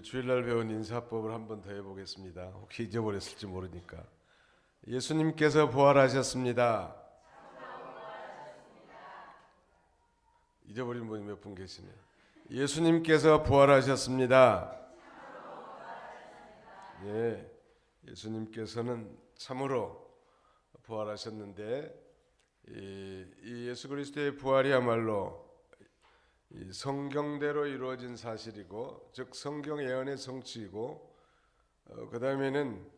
주일날 배운 인사법을 한 번 더 해보겠습니다. 혹시 잊어버렸을지 모르니까. 예수님께서 부활하셨습니다. 잊어버린 분이 몇 분 계시네요. 예수님께서 부활하셨습니다. 예, 예수님께서는 참으로 부활하셨는데 이 예수 그리스도의 부활이야말로 이 성경대로 이루어진 사실이고, 즉 성경 예언의 성취이고, 그 다음에는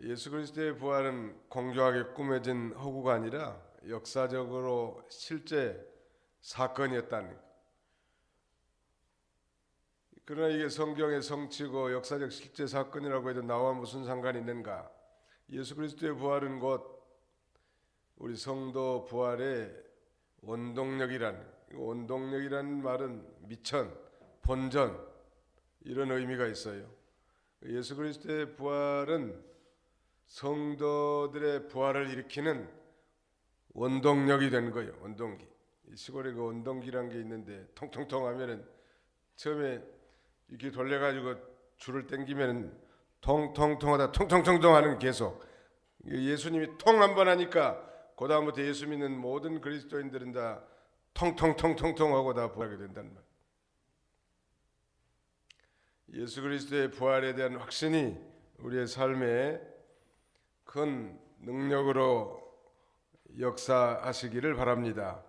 예수 그리스도의 부활은 공교하게 꾸며진 허구가 아니라 역사적으로 실제 사건이었다는 것. 그러나 이게 성경의 성취고 역사적 실제 사건이라고 해도 나와 무슨 상관이 있는가? 예수 그리스도의 부활은 곧 우리 성도 부활의 원동력이라는 말은 미천, 본전 이런 의미가 있어요. 예수 그리스도의 부활은 성도들의 부활을 일으키는 원동력이 된 거예요. 원동기. 시골에 그 원동기란 게 있는데 통통통 하면은 처음에 이렇게 돌려가지고 줄을 당기면은 통통통하다 통통통통 하는 계속. 예수님이 통 한 번 하니까 그 다음부터 예수 믿는 모든 그리스도인들은 다 통통통통통하고 다 부활하게 된다는 말. 예수 그리스도의 부활에 대한 확신이 우리의 삶에 큰 능력으로 역사하시기를 바랍니다.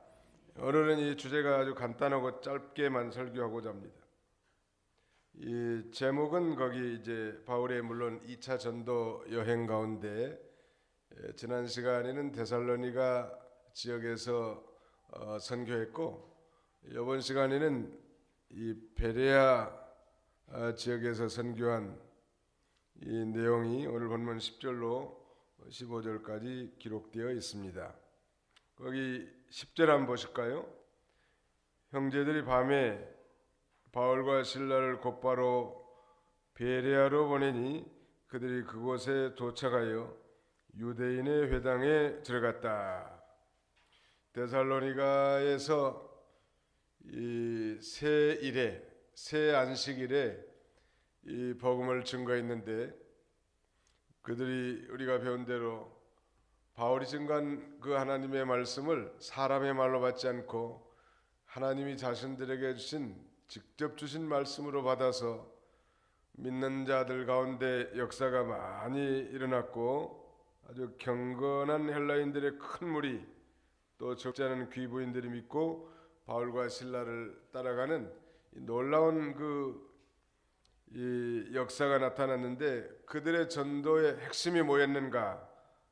오늘은 이 주제가 아주 간단하고 짧게만 설교하고자 합니다. 이 제목은 거기 이제 바울의 물론 2차 전도 여행 가운데 지난 시간에는 데살로니가 지역에서 선교했고, 이번 시간에는 이 베레아 지역에서 선교한 이 내용이 오늘 본문 10절로 15절까지 기록되어 있습니다. 거기 10절 한번 보실까요? 형제들이 밤에 바울과 실라를 곧바로 베레아로 보내니 그들이 그곳에 도착하여 유대인의 회당에 들어갔다. 데살로니가에서 이 새 안식일에 이 복음을 증거했는데, 그들이 우리가 배운 대로 바울이 증거한 그 하나님의 말씀을 사람의 말로 받지 않고 하나님이 자신들에게 직접 주신 말씀으로 받아서 믿는 자들 가운데 역사가 많이 일어났고, 아주 경건한 헬라인들의 큰 무리, 또 적지 않은 귀부인들이 믿고 바울과 실라를 따라가는 놀라운 이 역사가 나타났는데, 그들의 전도의 핵심이 뭐였는가?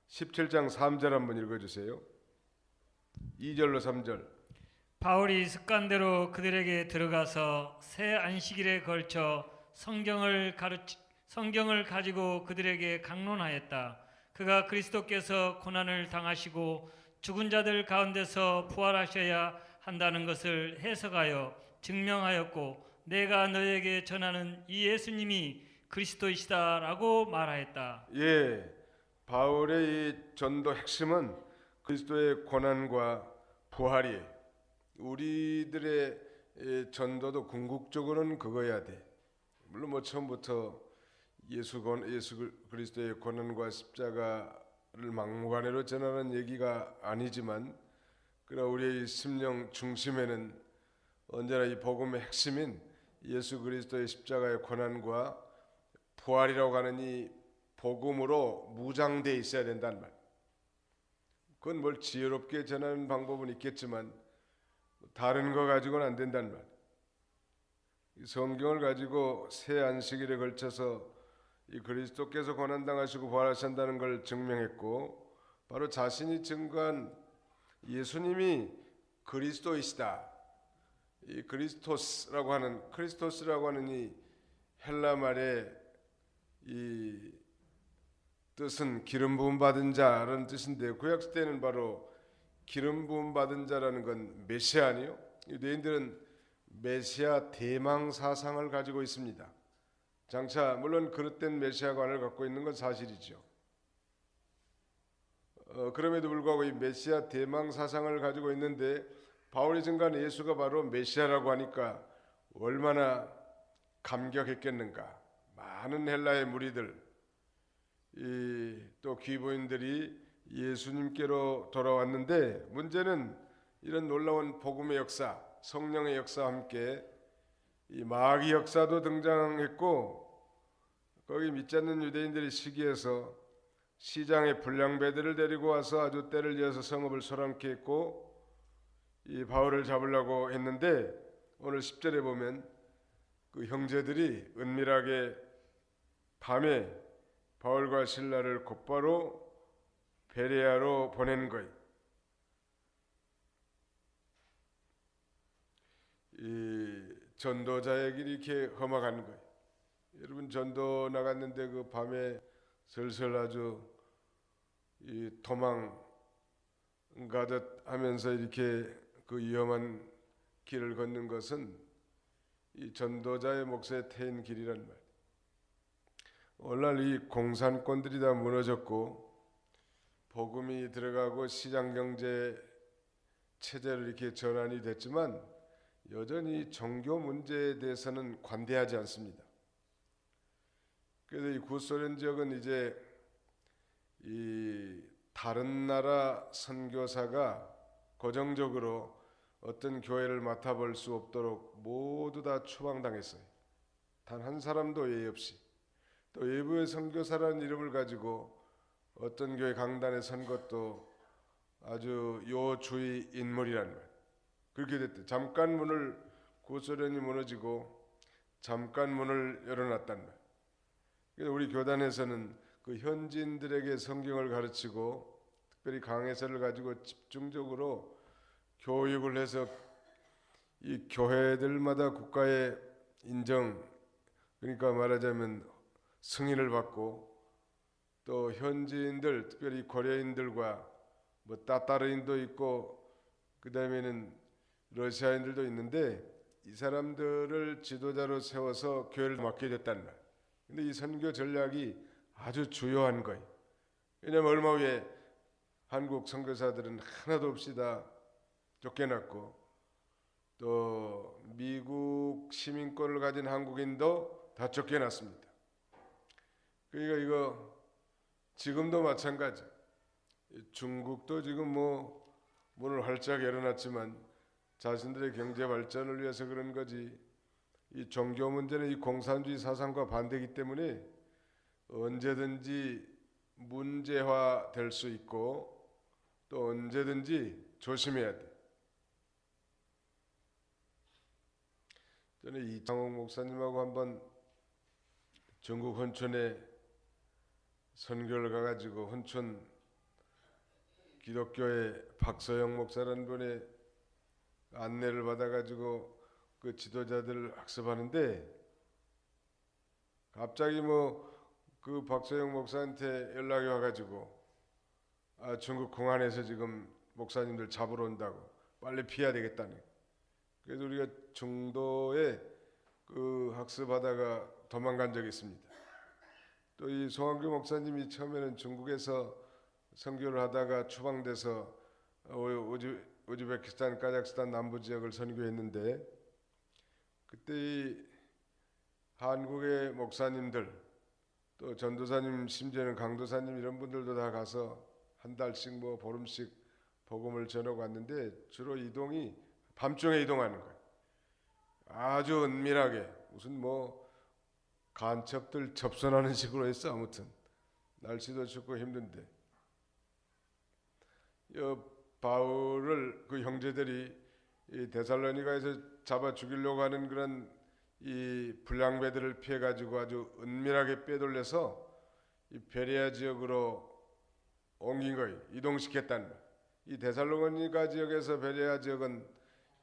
17장 3절 한번 읽어주세요. 2절로 3절. 바울이 습관대로 그들에게 들어가서 새 안식일에 걸쳐 성경을 가지고 그들에게 강론하였다. 그가 그리스도께서 고난을 당하시고 죽은 자들 가운데서 부활하셔야 한다는 것을 해석하여 증명하였고, 내가 너에게 전하는 이 예수님이 그리스도이시다라고 말하였다. 예, 바울의 이 전도 핵심은 그리스도의 고난과 부활이에요. 우리들의 전도도 궁극적으로는 그거야 돼. 물론 뭐 처음부터 예수 그리스도의 고난과 십자가를 막무가내로 전하는 얘기가 아니지만, 그러나 우리의 심령 중심에는 언제나 이 복음의 핵심인 예수 그리스도의 십자가의 고난과 부활이라고 하는 이 복음으로 무장되어 있어야 된다는 말. 그건 뭘 지혜롭게 전하는 방법은 있겠지만 다른 거 가지고는 안 된다는 말. 성경을 가지고 새 안식일에 걸쳐서 이 그리스도께서 고난당하시고 부활하신다는 걸 증명했고, 바로 자신이 증거한 예수님이 그리스도이시다. 이 크리스토스라고 하는 이 헬라 말의 이 뜻은 기름 부음 받은 자라는 뜻인데, 구약 시대는 바로 기름 부음 받은 자라는 건 메시아 아니요? 유대인들은 메시아 대망 사상을 가지고 있습니다. 장차 물론 그릇된 메시아관을 갖고 있는 건 사실이죠. 그럼에도 불구하고 이 메시아 대망 사상을 가지고 있는데, 바울이 증거한 예수가 바로 메시아라고 하니까 얼마나 감격했겠는가. 많은 헬라의 무리들, 또 귀부인들이 예수님께로 돌아왔는데, 문제는 이런 놀라운 복음의 역사, 성령의 역사와 함께 이 마귀 역사도 등장했고, 거기 믿지 않는 유대인들이 시기해서 시장에 불량배들을 데리고 와서 아주 때를 이어서 성읍을 소란케 했고, 이 바울을 잡으려고 했는데, 오늘 10절에 보면 그 형제들이 은밀하게 밤에 바울과 실라를 곧바로 베레아로 보낸 거예요. 이 전도자의 길이 이렇게 험악한 거예요. 여러분, 전도 나갔는데 그 밤에 슬슬 아주 이 도망 가듯 하면서 이렇게 그 위험한 길을 걷는 것은 이 전도자의 몫에 태인 길이란 말이에요. 오늘날 이 공산권들이 다 무너졌고 복음이 들어가고 시장경제 체제로 이렇게 전환이 됐지만 여전히 종교 문제에 대해서는 관대하지 않습니다. 그래서 이 구소련 지역은 이제 이 다른 나라 선교사가 고정적으로 어떤 교회를 맡아볼 수 없도록 모두 다 추방당했어요. 단 한 사람도 예의 없이. 또 외부의 선교사라는 이름을 가지고 어떤 교회 강단에 선 것도 아주 요주의 인물이라는 거예요. 그렇게 됐대. 잠깐 문을 구소련이 무너지고 잠깐 문을 열어놨단 말이에요. 그래서 우리 교단에서는 그 현지인들에게 성경을 가르치고 특별히 강해서를 가지고 집중적으로 교육을 해서 이 교회들마다 국가의 인정, 그러니까 말하자면 승인을 받고 또 현지인들, 특별히 고려인들과 뭐 따따르인도 있고 그 다음에는 러시아인들도 있는데 이 사람들을 지도자로 세워서 교회를 맡게 됐단 말. 근데 이 선교 전략이 아주 주요한 거예요. 왜냐하면 얼마 후에 한국 선교사들은 하나도 없이 다 쫓겨났고 또 미국 시민권을 가진 한국인도 다 쫓겨났습니다. 그러니까 이거 지금도 마찬가지. 중국도 지금 뭐 문을 활짝 열어놨지만 자신들의 경제 발전을 위해서 그런 거지. 이 종교 문제는 이 공산주의 사상과 반대이기 때문에 언제든지 문제화 될 수 있고 또 언제든지 조심해야 돼. 저는 이창옥 목사님하고 한번 중국 헌촌에 선교를 가가지고 헌촌 기독교의 박서영 목사라는 분의 안내를 받아가지고 그 지도자들을 학습하는데 갑자기 뭐 그 박서영 목사한테 연락이 와가지고 중국 공안에서 지금 목사님들 잡으러 온다고 빨리 피해야 되겠다는. 그래서 우리가 중도에 그 학습하다가 도망간 적이 있습니다. 또 이 송한규 목사님이 처음에는 중국에서 선교를 하다가 추방돼서 우즈베키스탄, 카자흐스탄 남부 지역을 선교했는데 그때 이 한국의 목사님들 또 전도사님, 심지어는 강도사님 이런 분들도 다 가서 한 달씩 뭐 보름씩 복음을 전하고 왔는데 주로 이동이 밤중에 이동하는 거예요. 아주 은밀하게 무슨 뭐 간첩들 접선하는 식으로 했어. 아무튼 날씨도 춥고 힘든데 바울을 그 형제들이 이 데살로니가에서 잡아 죽이려고 하는 그런 이 불량배들을 피해 가지고 아주 은밀하게 빼돌려서 이 베레아 지역으로 옮긴 거예요. 이동시켰다는 거예요. 이 데살로니가 지역에서 베레아 지역은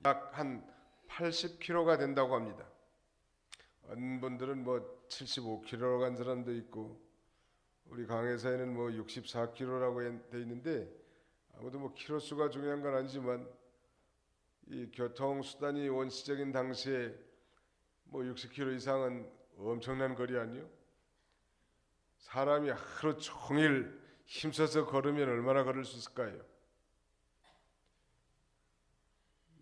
약 한 80km가 된다고 합니다. 어떤 분들은 뭐 75km로 간 사람도 있고 우리 강해사에는 뭐 64km라고 돼 있는데 아무도 뭐 키로 수가 중요한 건 아니지만 이 교통 수단이 원시적인 당시에 뭐 60km 이상은 엄청난 거리 아니요? 사람이 하루 종일 힘써서 걸으면 얼마나 걸을 수 있을까요?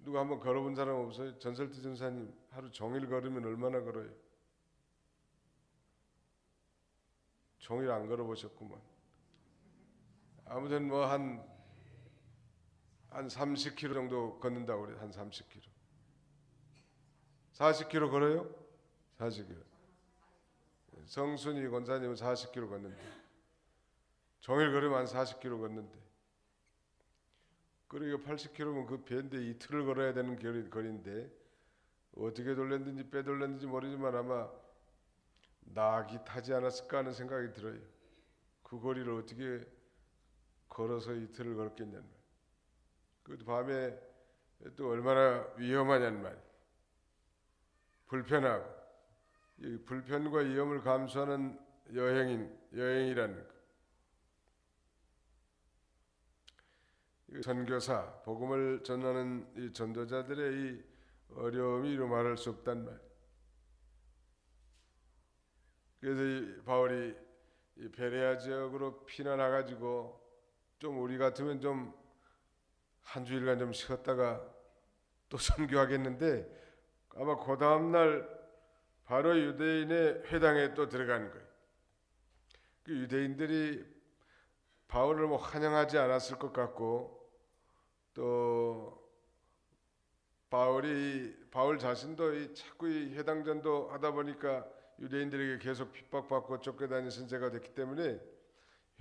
누가 한번 걸어본 사람 없어요? 전설태 전사님 하루 종일 걸으면 얼마나 걸어요? 종일 안 걸어보셨구만. 아무튼 뭐 한 30km 정도 걷는다고 그래. 한 30km. 40km 걸어요? 40km. 성순이 권사님은 40km 걷는데, 종일 걸으면 한 40km 걷는데, 그리고 80km면 그 배인데 이틀을 걸어야 되는 거리인데 어떻게 돌렸는지 빼돌렸는지 모르지만 아마 낙이 타지 않았을까 하는 생각이 들어요. 그 거리를 어떻게 걸어서 이틀을 걸었겠냐는 말. 그 밤에 또 얼마나 위험하냐는 말. 불편하고 이 불편과 위험을 감수하는 여행이라는 거. 선교사, 복음을 전하는 이 전도자들의 이 어려움이 이루 말할 수 없단 말. 그래서 이 바울이 이 베레아 지역으로 피난와가지고 좀 우리 같으면 좀 한 주일간 좀 쉬었다가 또 선교하겠는데 아마 그 다음날 바로 유대인의 회당에 또 들어가는 거예요. 그 유대인들이 바울을 뭐 환영하지 않았을 것 같고 또 바울 자신도 자꾸 이 회당 전도 하다 보니까 유대인들에게 계속 핍박받고 쫓겨다니는 신세가 됐기 때문에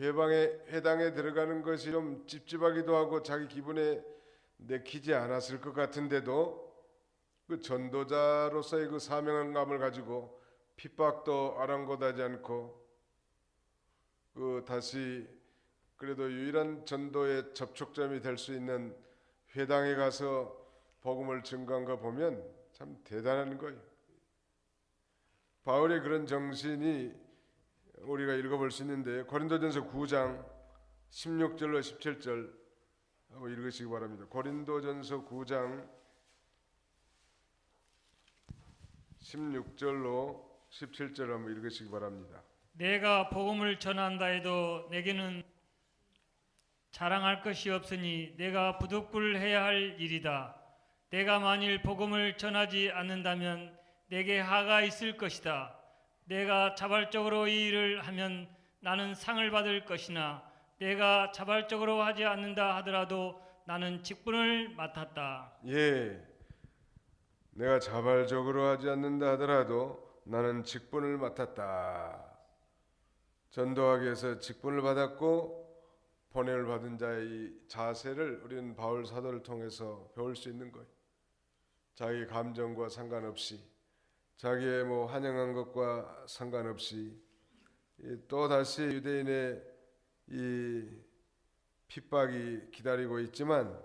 회당에 들어가는 것이 좀 찝찝하기도 하고 자기 기분에 내키지 않았을 것 같은데도 그 전도자로서의 그 사명감을 가지고 핍박도 아랑곳하지 않고 그 다시 그래도 유일한 전도의 접촉점이 될 수 있는 회당에 가서 복음을 증거한 거 보면 참 대단한 거예요. 바울의 그런 정신이 우리가 읽어볼 수 있는데 고린도전서 9장 16절로 17절 한번 읽으시기 바랍니다. 고린도전서 9장 16절로 17절 한번 읽으시기 바랍니다. 내가 복음을 전한다 해도 내게는 자랑할 것이 없으니 내가 부득불해야 할 일이다. 내가 만일 복음을 전하지 않는다면 내게 하가 있을 것이다. 내가 자발적으로 이 일을 하면 나는 상을 받을 것이나 내가 자발적으로 하지 않는다 하더라도 나는 직분을 맡았다. 예, 내가 자발적으로 하지 않는다 하더라도 나는 직분을 맡았다. 전도하기 위해서 직분을 받았고 번뇌를 받은 자의 이 자세를 우리는 바울 사도를 통해서 배울 수 있는 거예요. 자기 감정과 상관없이 자기의 뭐 환영한 것과 상관없이 또 다시 유대인의 이 핍박이 기다리고 있지만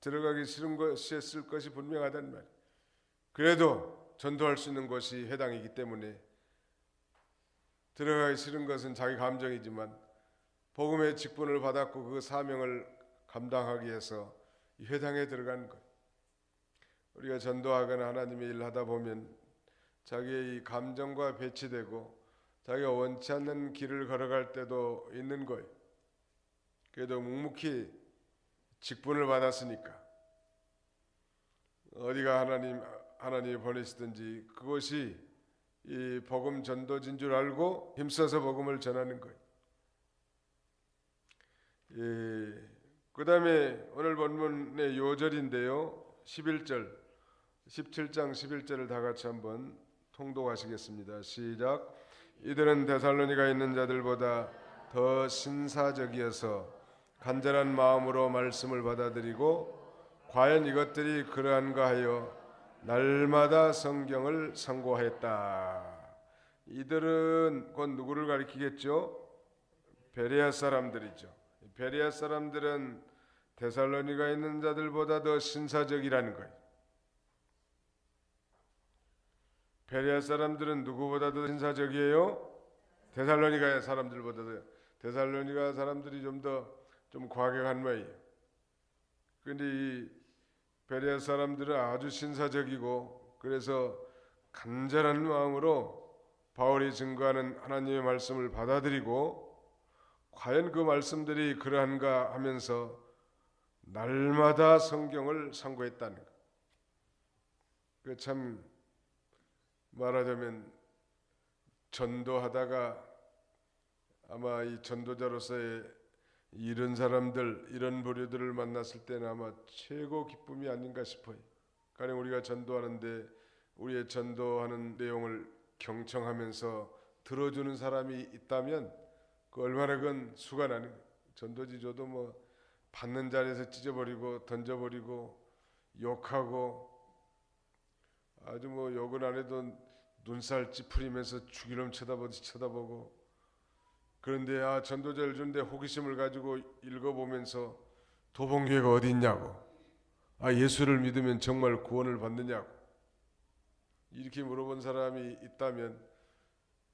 들어가기 싫은 것이었을 것이 분명하단 말. 그래도 전도할 수 있는 곳이 회당이기 때문에 들어가기 싫은 것은 자기 감정이지만 복음의 직분을 받았고 그 사명을 감당하기 위해서 이 회당에 들어가는 것. 우리가 전도하거나 하나님의 일을 하다 보면 자기의 이 감정과 배치되고 자기가 원치 않는 길을 걸어갈 때도 있는 거예요. 그래도 묵묵히 직분을 받았으니까 어디가 하나님이 보내시든지 그것이 이 복음 전도진 줄 알고 힘써서 복음을 전하는 거예요. 그 다음에 오늘 본문의 요절인데요. 11절 17장 11절을 다 같이 한번 통독하시겠습니다. 시작. 이들은 데살로니가 있는 자들보다 더 신사적이어서 간절한 마음으로 말씀을 받아들이고 과연 이것들이 그러한가 하여 날마다 성경을 상고했다. 이들은 곧 누구를 가리키겠죠? 베레아 사람들이죠. 베레아 사람들은 데살로니가 있는 자들보다 더 신사적이라는 거예요. 베레아 사람들은 누구보다 더 신사적이에요? 데살로니가 사람들보다 더. 데살로니가 사람들이 좀 과격한 모양이에요. 그런데 이 베레아 사람들은 아주 신사적이고 그래서 간절한 마음으로 바울이 증거하는 하나님의 말씀을 받아들이고 과연 그 말씀들이 그러한가 하면서 날마다 성경을 상고했다는 것. 그 참 말하자면 전도하다가 아마 이 전도자로서의 이런 사람들, 이런 부류들을 만났을 때는 아마 최고 기쁨이 아닌가 싶어요. 가령 우리가 전도하는데 우리의 전도하는 내용을 경청하면서 들어주는 사람이 있다면 그 얼마나 그건 수가 나는 거예요. 전도지조도 뭐 받는 자리에서 찢어버리고 던져버리고 욕하고 아주 뭐 욕은 안 해도 눈살 찌푸리면서 죽이놈 쳐다보듯이 쳐다보고, 그런데 전도자를 주는데 호기심을 가지고 읽어보면서 도봉교회가 어디 있냐고, 예수를 믿으면 정말 구원을 받느냐고 이렇게 물어본 사람이 있다면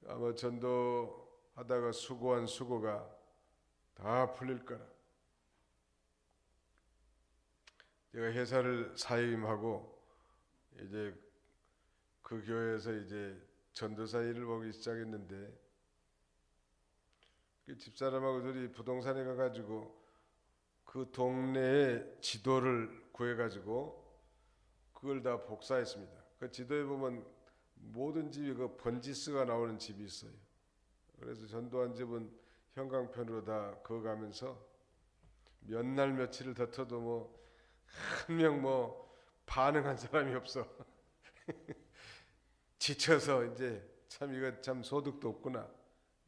아마 전도하다가 수고한 수고가 다 풀릴 거라. 제가 회사를 사임하고 이제 그 교회에서 이제 전도사 일을 보기 시작했는데, 그 집사람하고 둘이 부동산에 가가지고 그 동네의 지도를 구해가지고 그걸 다 복사했습니다. 그 지도에 보면 모든 집이 그 번지스가 나오는 집이 있어요. 그래서 전도한 집은 형광펜으로 다 그어가면서 몇 날 며칠을 다퉈도 뭐 한 명 뭐 반응한 사람이 없어. 지쳐서 이제 참 이거 참 소득도 없구나.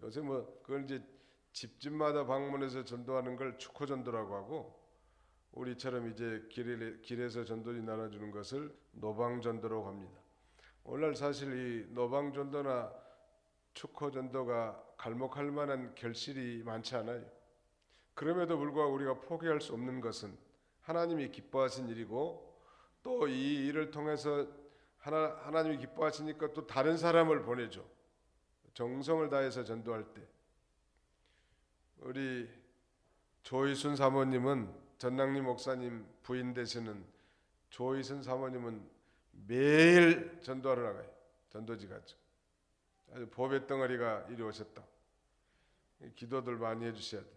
요새 뭐 그걸 이제 집집마다 방문해서 전도하는 걸 축호전도라고 하고, 우리처럼 이제 길에서 전도지 나눠주는 것을 노방전도라고 합니다. 오늘날 사실 이 노방전도나 축호전도가 갈목할 만한 결실이 많지 않아요. 그럼에도 불구하고 우리가 포기할 수 없는 것은 하나님이 기뻐하신 일이고, 또 이 일을 통해서 하나님이 기뻐하시니까 또 다른 사람을 보내줘. 정성을 다해서 전도할 때 우리 조이순 사모님은, 전랑리 목사님 부인 되시는 조이순 사모님은 매일 전도하러 나가요. 전도지 가죠. 아주 보배 덩어리가 이리 오셨다. 기도들 많이 해주셔야 돼요.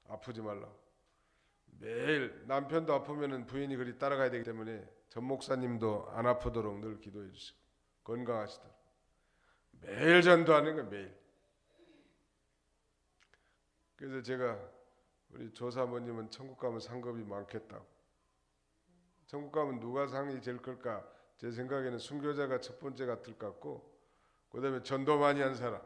아프지 말라고. 매일 남편도 아프면은 부인이 그리 따라가야 되기 때문에 전 목사님도 안 아프도록 늘 기도해 주시고 건강하시도록 매일 전도하는 거예요. 매일. 그래서 제가 우리 조사모님은 천국 가면 상급이 많겠다고. 천국 가면 누가 상이 제일 클까? 제 생각에는 순교자가 첫 번째 같을 것 같고, 그 다음에 전도 많이 한 사람,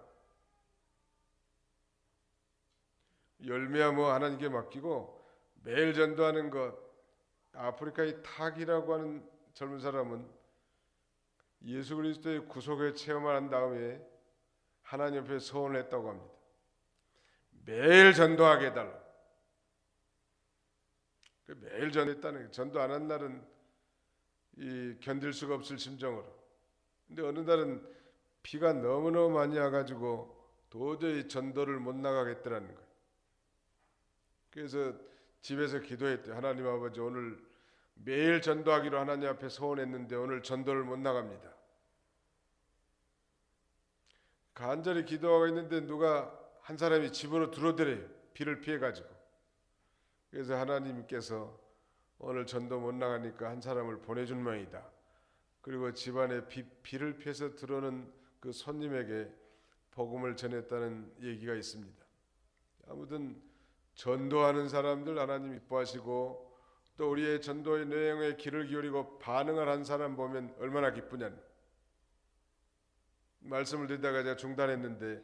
열매야 뭐 하나님께 맡기고 매일 전도하는 것. 아프리카의 탁이라고 하는 젊은 사람은 예수 그리스도의 구속의 체험을 한 다음에 하나님 앞에 서원을 했다고 합니다. 매일 전도하게 해달라. 매일 전도했다는 게, 전도 안 한 날은 견딜 수가 없을 심정으로. 근데 어느 날은 비가 너무너무 많이 와가지고 도저히 전도를 못 나가겠더라는 거예요. 그래서 집에서 기도했대요. 하나님 아버지, 오늘 매일 전도하기로 하나님 앞에 소원했는데 오늘 전도를 못 나갑니다. 간절히 기도하고 있는데 누가 한 사람이 집으로 들어오더래요. 비를 피해가지고. 그래서 하나님께서 오늘 전도 못 나가니까 한 사람을 보내준 모양이다. 그리고 집안에 비를 피해서 들어오는 그 손님에게 복음을 전했다는 얘기가 있습니다. 아무튼 전도하는 사람들 하나님 이뻐하시고, 또 우리의 전도의 내용에 귀를 기울이고 반응을 한 사람 보면 얼마나 기쁘냐. 말씀을 듣다가 제가 중단했는데,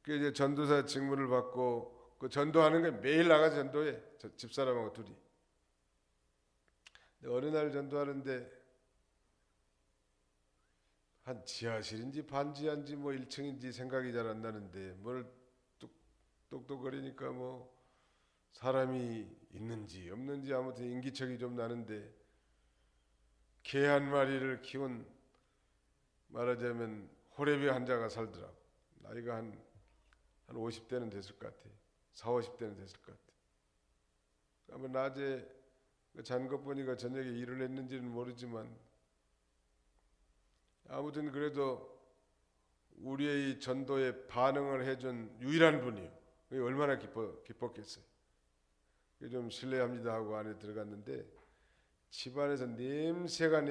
그 이제 전도사 직무를 받고 그 전도하는 게 매일 나가서 전도해. 집사람하고 둘이. 어느 날 전도하는데 한 지하실인지 반지하인지 뭐 1층인지 생각이 잘 안 나는데 뭘 똑똑거리니까 뭐 사람이 있는지 없는지 아무튼 인기척이 좀 나는데, 개 한 마리를 키운, 말하자면 호래비 환자가 살더라고. 나이가 한 50대는 됐을 것 같아. 40, 50대는 됐을 것 같아. 아마 낮에 잔 것 보니까 저녁에 일을 했는지는 모르지만, 아무튼 그래도 우리의 전도에 반응을 해준 유일한 분이에요. 얼마나 기뻤겠어요. 좀 실례합니다 하고 안에 들어갔는데 집안에서 냄새가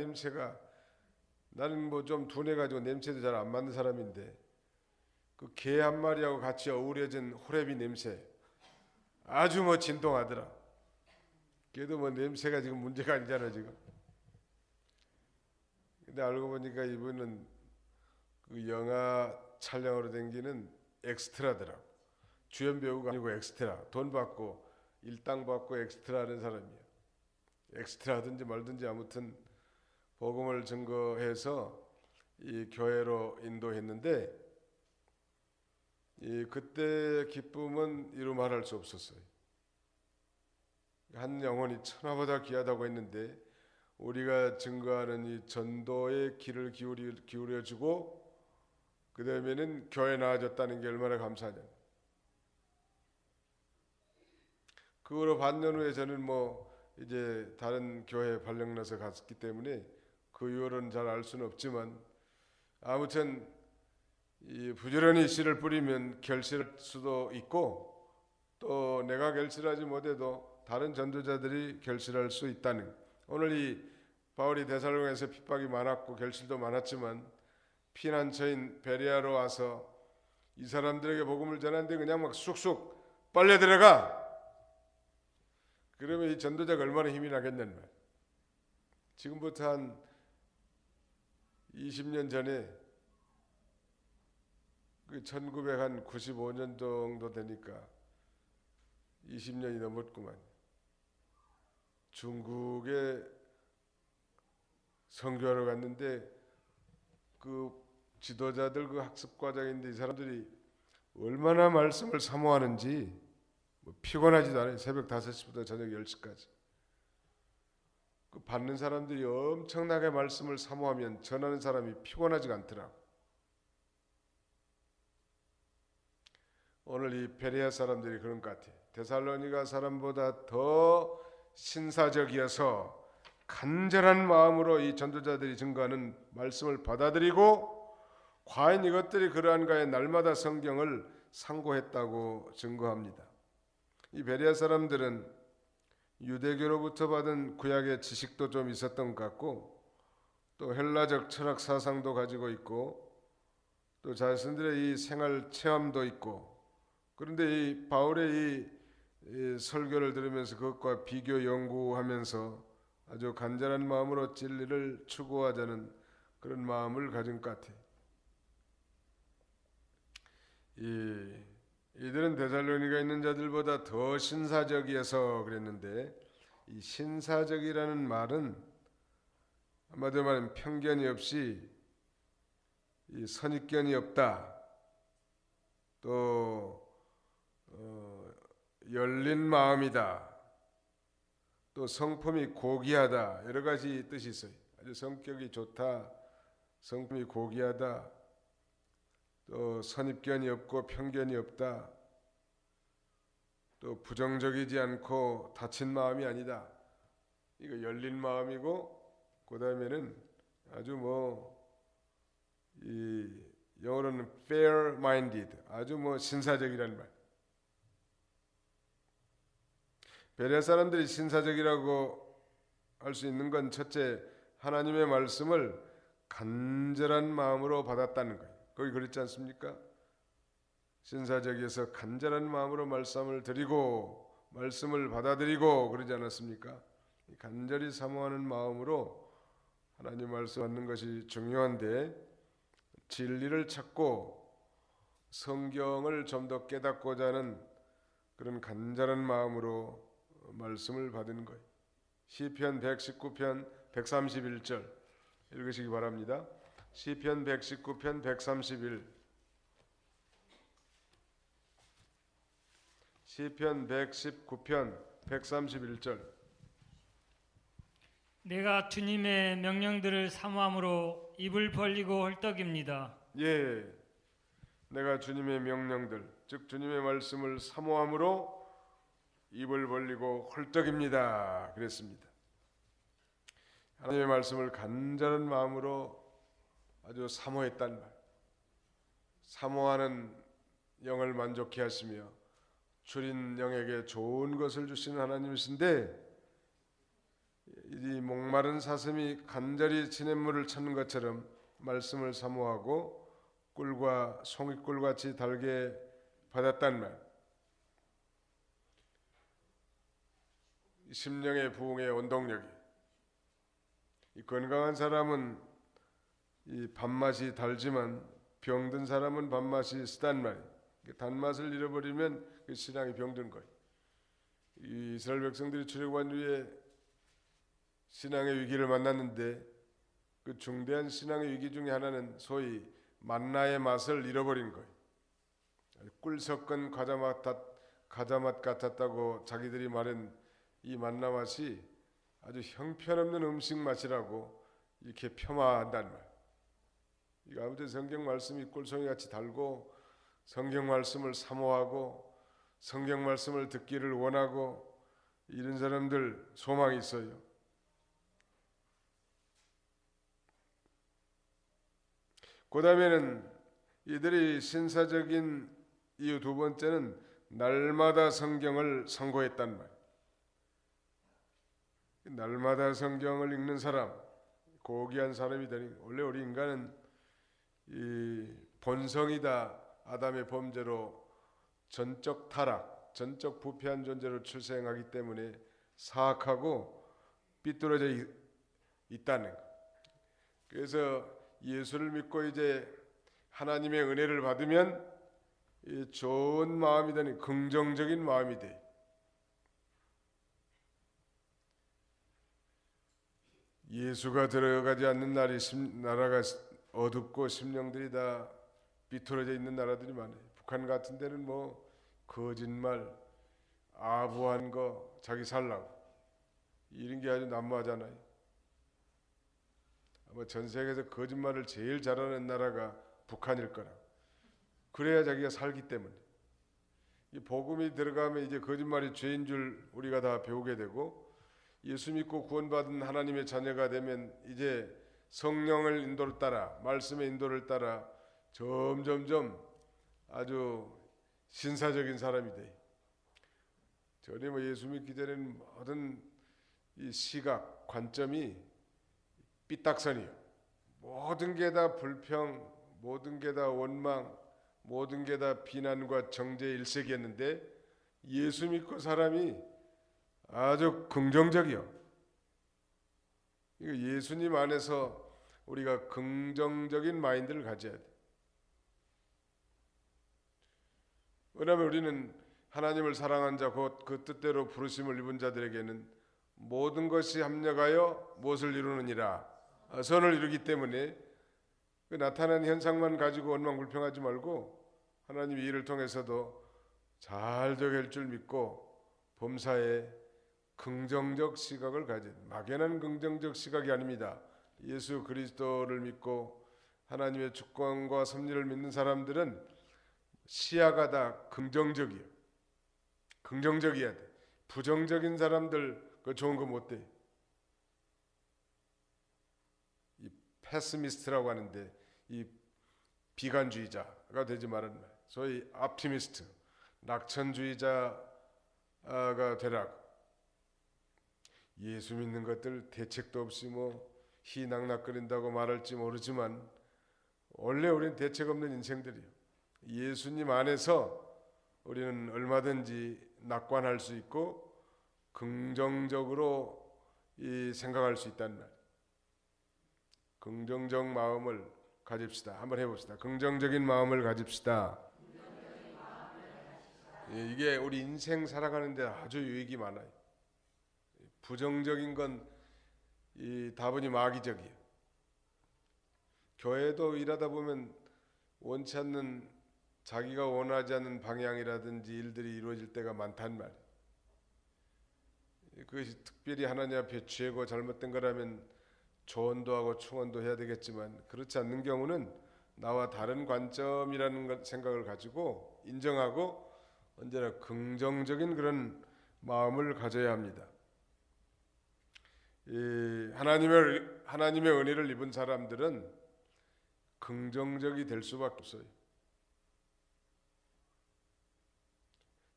나는 뭐 좀 둔해가지고 냄새도 잘 안 맡는 사람인데 그 개 한 마리하고 같이 어우러진 호레비 냄새 아주 뭐 진동하더라. 걔도 뭐 냄새가 지금 문제가 아니잖아 지금. 근데 알고 보니까 이분은 그 영화 촬영으로 댕기는 엑스트라더라. 주연 배우가 아니고 엑스트라. 돈 받고 일당 받고 엑스트라 하는 사람이야. 엑스트라 하든지 말든지 아무튼 복음을 증거해서 이 교회로 인도했는데 이 그때 기쁨은 이루 말할 수 없었어요. 한 영혼이 천하보다 귀하다고 했는데 우리가 증거하는 이 전도의 길을 기울여주고 그 다음에는 교회 나아졌다는 게 얼마나 감사하냐. 그거로 반년 후에 저는 뭐 이제 다른 교회에 발령나서 갔기 때문에 그 이후로는 잘 알 수는 없지만 아무튼 이 부지런히 씨를 뿌리면 결실할 수도 있고 또 내가 결실하지 못해도 다른 전도자들이 결실할 수 있다는. 오늘 이 바울이 데살로니가에서 핍박이 많았고 결실도 많았지만 피난처인 베레아로 와서 이 사람들에게 복음을 전하는데 그냥 막 쑥쑥 빨려 들어가. 그러면 이 전도자가 얼마나 힘이 나겠냐는 말. 지금부터 한 20년 전에 그 1995년 정도 되니까 20년이 넘었구만. 중국에 선교하러 갔는데 그 지도자들 그 학습 과정인데 이 사람들이 얼마나 말씀을 사모하는지 뭐 피곤하지도 않아요. 새벽 5시부터 저녁 10시까지. 그 받는 사람들이 엄청나게 말씀을 사모하면 전하는 사람이 피곤하지가 않더라고. 오늘 이 베레아 사람들이 그런 것 같아. 데살로니가 사람보다 더 신사적이어서 간절한 마음으로 이 전도자들이 증거하는 말씀을 받아들이고 과연 이것들이 그러한가에 날마다 성경을 상고했다고 증거합니다. 이 베레아 사람들은 유대교로부터 받은 구약의 지식도 좀 있었던 것 같고 또 헬라적 철학 사상도 가지고 있고 또 자신들의 이 생활 체험도 있고 그런데 이 바울의 이 설교를 들으면서 그것과 비교 연구하면서 아주 간절한 마음으로 진리를 추구하자는 그런 마음을 가진 것 같아요. 이들은 데살로니가 있는 자들보다 더 신사적이어서 그랬는데 이 신사적이라는 말은 한마디로 말하면 편견이 없이 이 선입견이 없다. 또 열린 마음이다. 또 성품이 고귀하다. 여러 가지 뜻이 있어요. 아주 성격이 좋다. 성품이 고귀하다. 또 선입견이 없고 편견이 없다. 또 부정적이지 않고 닫힌 마음이 아니다. 이거 열린 마음이고 그 다음에는 아주 이 영어로는 fair-minded, 아주 신사적이라는 말. 베레아 사람들이 신사적이라고 할 수 있는 건 첫째, 하나님의 말씀을 간절한 마음으로 받았다는 거예요. 거기 그렇지 않습니까? 신사적이어서 간절한 마음으로 말씀을 드리고 말씀을 받아들이고 그러지 않았습니까? 간절히 사모하는 마음으로 하나님 말씀 받는 것이 중요한데 진리를 찾고 성경을 좀 더 깨닫고자 하는 그런 간절한 마음으로 말씀을 받은 거예요. 시편 119편 131절 읽으시기 바랍니다. 시편 119편 131 시편 119편 131절 내가 주님의 명령들을 사모함으로 입을 벌리고 헐떡입니다. 예, 내가 주님의 명령들 즉 주님의 말씀을 사모함으로 입을 벌리고 헐떡입니다. 그랬습니다. 하나님의 말씀을 간절한 마음으로 아주 사모했단 말. 사모하는 영을 만족케 하시며 줄인 영에게 좋은 것을 주시는 하나님이신데 이 목마른 사슴이 간절히 진냇물을 찾는 것처럼 말씀을 사모하고 꿀과 송이꿀 같이 달게 받았단 말. 심령의 부흥의 원동력이. 이 건강한 사람은 이 밥맛이 달지만 병든 사람은 밥맛이 쓰단 말이에요. 단맛을 잃어버리면 그 신앙이 병든 거예요. 이 이스라엘 백성들이 출애굽한 후에 신앙의 위기를 만났는데 그 중대한 신앙의 위기 중에 하나는 소위 만나의 맛을 잃어버린 거예요. 꿀 섞은 과자맛 같았다고 자기들이 말한 이 만나 맛이 아주 형편없는 음식 맛이라고 이렇게 폄하한단 말. 이거 아무튼 성경 말씀이 꿀송이 같이 달고 성경 말씀을 사모하고 성경 말씀을 듣기를 원하고 이런 사람들 소망이 있어요. 그 다음에는 이들이 신사적인 이유 두 번째는 날마다 성경을 상고했단 말. 날마다 성경을 읽는 사람, 고귀한 사람이 되니 원래 우리 인간은 이 본성이다. 아담의 범죄로 전적 타락, 전적 부패한 존재로 출생하기 때문에 사악하고 삐뚤어져 있다는 것. 그래서 예수를 믿고 이제 하나님의 은혜를 받으면 좋은 마음이 되는 긍정적인 마음이 돼. 예수가 들어가지 않는 나라가 어둡고 심령들이 다 비틀어져 있는 나라들이 많아요. 북한 같은 데는 뭐 거짓말, 아부한 거, 자기 살라고 이런 게 아주 난무하잖아요. 아마 전 세계에서 거짓말을 제일 잘하는 나라가 북한일 거라. 그래야 자기가 살기 때문에. 이 복음이 들어가면 이제 거짓말이 죄인 줄 우리가 다 배우게 되고, 예수 믿고 구원받은 하나님의 자녀가 되면 이제 성령을 인도를 따라, 말씀의 인도를 따라 점점점 아주 신사적인 사람이 돼. 전에 뭐 예수 믿기 전에는 모든 이 시각 관점이 삐딱선이에요. 모든 게 다 불평, 모든 게 다 원망, 모든 게 다 비난과 정죄 일색이었는데 예수 믿고 사람이 아주 긍정적이요. 예수님 안에서 우리가 긍정적인 마인드를 가져야 돼. 왜냐하면 우리는 하나님을 사랑한 자, 곧 그 뜻대로 부르심을 입은 자들에게는 모든 것이 합력하여 무엇을 이루느니라, 선을 이루기 때문에 그 나타난 현상만 가지고 원망불평하지 말고 하나님의 일을 통해서도 잘 되게 줄 믿고 범사에 긍정적 시각을 가진, 막연한 긍정적 시각이 아닙니다. 예수 그리스도를 믿고 하나님의 주권과 섭리를 믿는 사람들은 시야가 다 긍정적이에요. 긍정적이어야 돼. 부정적인 사람들 그 좋은 거 못 돼. 이 패시미스트라고 하는데 이 비관주의자가 되지 말라는 말. 소위 optimis트, 낙천주의자가 되라고. 예수 믿는 것들 대책도 없이 뭐 희낙낙거린다고 말할지 모르지만 원래 우리는 대책 없는 인생들이에요. 예수님 안에서 우리는 얼마든지 낙관할 수 있고 긍정적으로 생각할 수 있다는 말. 긍정적 마음을 가집시다. 한번 해봅시다. 긍정적인 마음을 가집시다. 이게 우리 인생 살아가는 데 아주 유익이 많아요. 부정적인 건 다분히 마귀적이에요. 교회도 일하다 보면 원치 않는, 자기가 원하지 않는 방향이라든지 일들이 이루어질 때가 많단 말이에요. 그것이 특별히 하나님 앞에 죄고 잘못된 거라면 조언도 하고 충언도 해야 되겠지만, 그렇지 않는 경우는 나와 다른 관점이라는 생각을 가지고 인정하고 언제나 긍정적인 그런 마음을 가져야 합니다. 하나님의 은혜를 입은 사람들은 긍정적이 될 수밖에 없어요.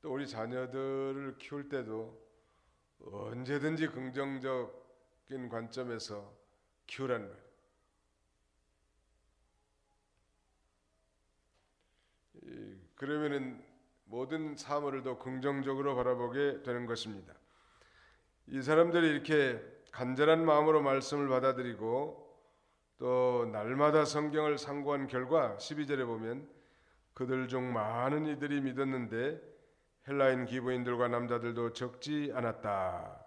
또 우리 자녀들을 키울 때도 언제든지 긍정적인 관점에서 키우라는 거예요. 그러면은 모든 사물을 더 긍정적으로 바라보게 되는 것입니다. 이 사람들이 이렇게 간절한 마음으로 말씀을 받아들이고 또 날마다 성경을 상고한 결과 12절에 보면 그들 중 많은 이들이 믿었는데 헬라인 기부인들과 남자들도 적지 않았다.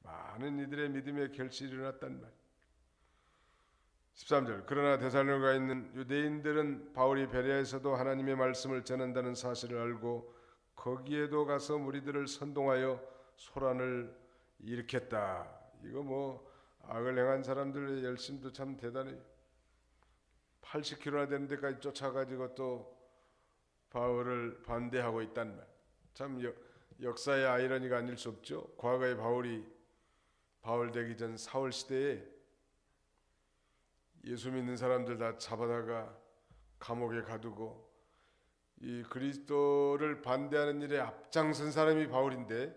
많은 이들의 믿음의 결실이 일어났단 말. 13절 그러나 데살로니가에 있는 유대인들은 바울이 베레아에서도 하나님의 말씀을 전한다는 사실을 알고 거기에도 가서 무리들을 선동하여 소란을 일으켰다. 이거 뭐 악을 행한 사람들의 열심도 참 대단해요. 80km나 되는 데까지 쫓아가지고 또 바울을 반대하고 있단 말. 참 역사의 아이러니가 아닐 수 없죠. 과거에 바울 되기 전 사울 시대에 예수 믿는 사람들 다 잡아다가 감옥에 가두고 이 그리스도를 반대하는 일에 앞장선 사람이 바울인데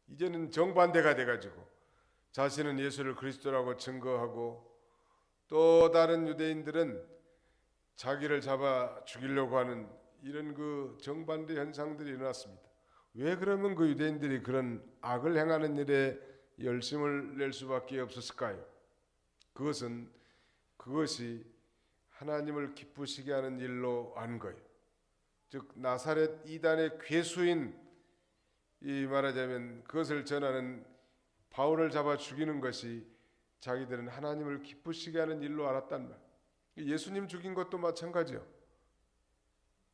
이제는 정반대가 돼가지고 자신은 예수를 그리스도라고 증거하고 또 다른 유대인들은 자기를 잡아 죽이려고 하는 이런 그 정반대 현상들이 일어났습니다. 왜 그러면 그 유대인들이 그런 악을 행하는 일에 열심을 낼 수밖에 없었을까요? 그것이 하나님을 기쁘시게 하는 일로 한 거예요. 즉 나사렛 이단의 괴수인 이 말하자면 그것을 전하는 바울을 잡아 죽이는 것이 자기들은 하나님을 기쁘시게 하는 일로 알았단 말. 예수님 죽인 것도 마찬가지요.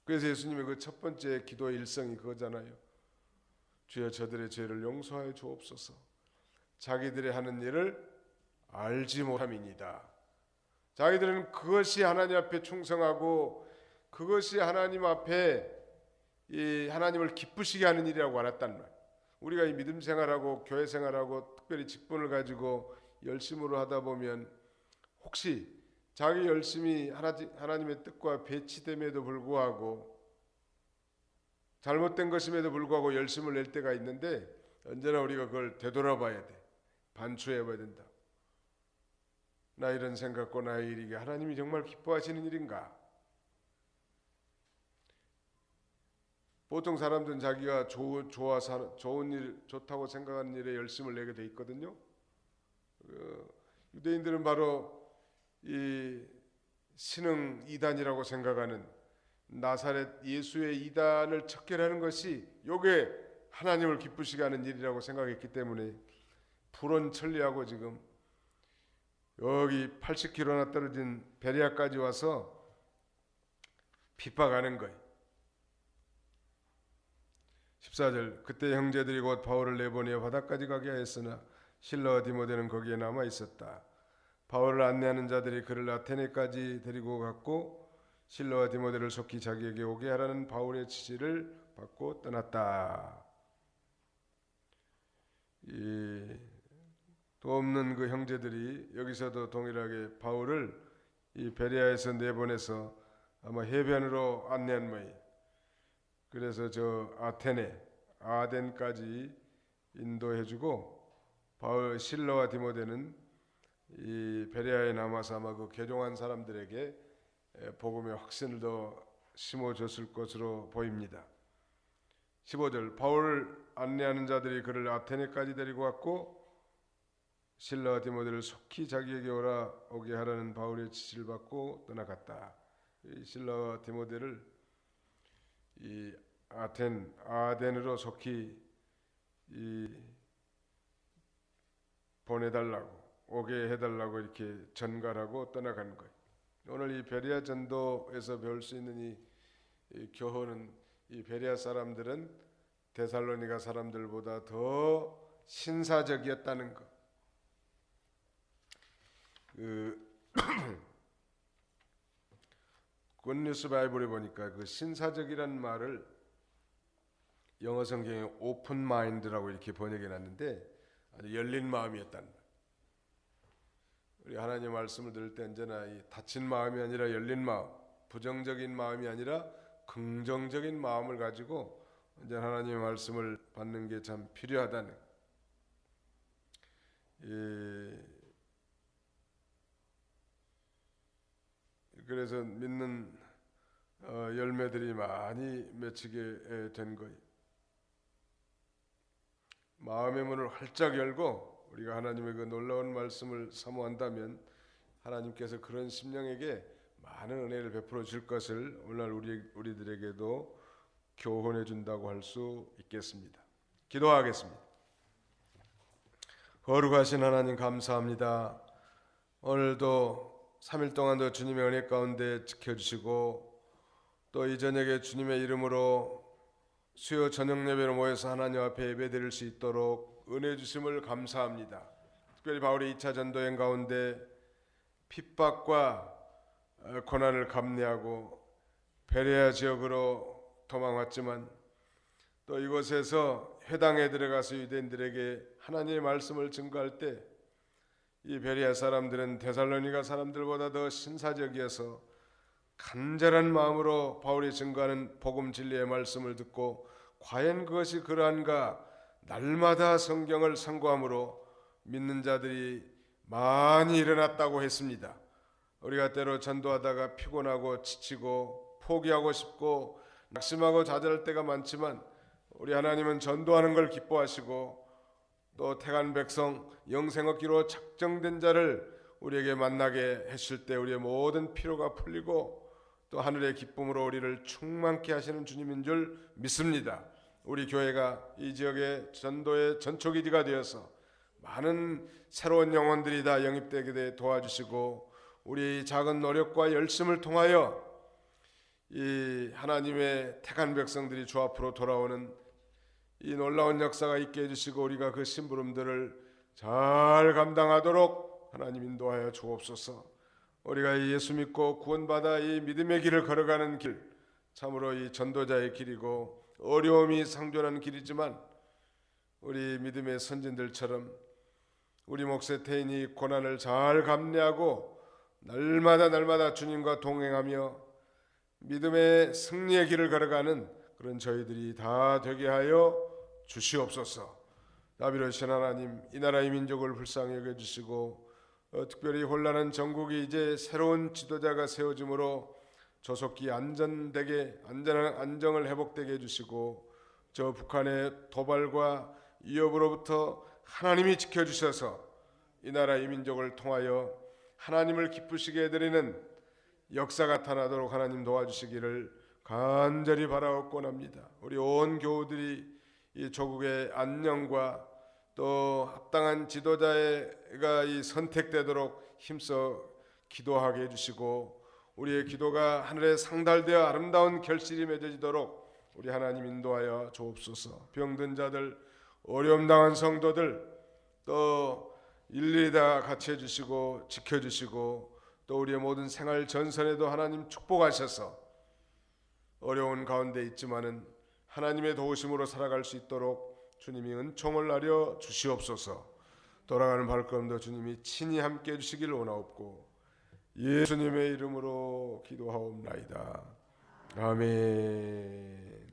그래서 예수님의 그 첫 번째 기도의 일성이 그거잖아요. 주여 저들의 죄를 용서하여 주옵소서. 자기들의 하는 일을 알지 못함이니이다. 자기들은 그것이 하나님 앞에 충성하고 그것이 하나님 앞에 이 하나님을 기쁘시게 하는 일이라고 알았단 말. 우리가 이 믿음 생활하고 교회 생활하고 특별히 직분을 가지고 열심으로 하다 보면 혹시 자기 열심히 하나님의 뜻과 배치됨에도 불구하고 잘못된 것임에도 불구하고 열심을 낼 때가 있는데 언제나 우리가 그걸 되돌아봐야 돼. 반추해봐야 된다. 나 이런 생각과 나의 일이 하나님이 정말 기뻐하시는 일인가? 보통 사람들은 자기가 좋은 일, 좋다고 생각하는 일에 열심을 내게 돼 있거든요. 유대인들은 바로 이 신흥 이단이라고 생각하는 나사렛 예수의 이단을 척결하는 것이 요게 하나님을 기쁘시게 하는 일이라고 생각했기 때문에 불온천리하고 지금 여기 80km나 떨어진 베레아까지 와서 핍박하는 거예요. 14절 그때 형제들이 곧 바울을 내보내어 바다까지 가게 하였으나 실라와 디모데는 거기에 남아 있었다. 바울을 안내하는 자들이 그를 아테네까지 데리고 갔고 실라와 디모데를 속히 자기에게 오게 하라는 바울의 지시를 받고 떠났다. 도 없는 그 형제들이 여기서도 동일하게 바울을 이 베레아에서 내보내서 아마 해변으로 안내한 모양. 그래서 저 아덴까지 인도해주고 바울 실라와 디모데는 이 베레아에 남아서 아마 그 개종한 사람들에게 복음의 확신을 더 심어줬을 것으로 보입니다. 15절 바울을 안내하는 자들이 그를 아테네까지 데리고 왔고 실라와 디모데를 속히 자기에게 오게 하라는 바울의 지시를 받고 떠나갔다. 이 실라와 디모데를 이 아덴으로 속히 보내달라고 오게 해달라고 이렇게 전갈하고 떠나간 거예요. 오늘 이 베레아 전도에서 배울 수 있는 이 교훈은 이 베레아 사람들은 데살로니가 사람들보다 더 신사적이었다는 것. 굿뉴스 바이블에 보니까 그 신사적이라는 말을 영어 성경에 오픈 마인드라고 이렇게 번역해 놨는데 아주 열린 마음이었다는 말. 우리 하나님 말씀을 들을 때 언제나 이 닫힌 마음이 아니라 열린 마음, 부정적인 마음이 아니라 긍정적인 마음을 가지고 언제나 하나님의 말씀을 받는 게 참 필요하다는. 그래서 믿는 열매들이 많이 맺히게 된 거예요. 마음의 문을 활짝 열고 우리가 하나님의 그 놀라운 말씀을 사모한다면 하나님께서 그런 심령에게 많은 은혜를 베풀어 줄 것을 오늘 우리들에게도 교훈해 준다고 할 수 있겠습니다. 기도하겠습니다. 거룩하신 하나님 감사합니다. 오늘도 3일 동안도 주님의 은혜 가운데 지켜주시고 또 이 저녁에 주님의 이름으로 수요 저녁 예배로 모여서 하나님 앞에 예배드릴 수 있도록 은혜 주심을 감사합니다. 특별히 바울의 2차 전도행 가운데 핍박과 고난을 감내하고 베레아 지역으로 도망왔지만 또 이곳에서 회당에 들어가서 유대인들에게 하나님의 말씀을 증거할 때 이 베레아 사람들은 데살로니가 사람들보다 더 신사적이어서 간절한 마음으로 바울이 증거하는 복음 진리의 말씀을 듣고 과연 그것이 그러한가 날마다 성경을 상고함으로 믿는 자들이 많이 일어났다고 했습니다. 우리가 때로 전도하다가 피곤하고 지치고 포기하고 싶고 낙심하고 좌절할 때가 많지만 우리 하나님은 전도하는 걸 기뻐하시고 또 택한 백성 영생 얻기로 작정된 자를 우리에게 만나게 했을 때 우리의 모든 피로가 풀리고 또 하늘의 기쁨으로 우리를 충만케 하시는 주님인 줄 믿습니다. 우리 교회가 이 지역의 전도의 전초기지가 되어서 많은 새로운 영혼들이 다 영입되게 도와주시고 우리 작은 노력과 열심을 통하여 이 하나님의 택한 백성들이 주 앞으로 돌아오는 이 놀라운 역사가 있게 해주시고 우리가 그 심부름들을 잘 감당하도록 하나님 인도하여 주옵소서. 우리가 예수 믿고 구원받아 이 믿음의 길을 걸어가는 길 참으로 이 전도자의 길이고 어려움이 상존하는 길이지만 우리 믿음의 선진들처럼 우리 목세 태인이 고난을 잘 감내하고 날마다 주님과 동행하며 믿음의 승리의 길을 걸어가는 그런 저희들이 다 되게 하여 주시옵소서. 나비로신 하나님 이 나라의 민족을 불쌍히 여겨주시고 특별히 혼란한 전국이 이제 새로운 지도자가 세워짐으로 조속히 안정을 회복되게 해주시고 저 북한의 도발과 위협으로부터 하나님이 지켜주셔서 이 나라 이 민족을 통하여 하나님을 기쁘시게 해드리는 역사가 나타나도록 하나님 도와주시기를 간절히 바라옵곤합니다. 우리 온 교우들이 이 조국의 안녕과 또 합당한 지도자가 이 선택되도록 힘써 기도하게 해주시고 우리의 기도가 하늘에 상달되어 아름다운 결실이 맺어지도록 우리 하나님 인도하여 주옵소서. 병든 자들, 어려움 당한 성도들 또 일일이 다 같이 해주시고 지켜주시고 또 우리의 모든 생활 전선에도 하나님 축복하셔서 어려운 가운데 있지만은 하나님의 도우심으로 살아갈 수 있도록 주님이 은총을 나려 주시옵소서. 돌아가는 발걸음도 주님이 친히 함께 해주시기를 원하옵고 예수님의 이름으로 기도하옵나이다. 아멘.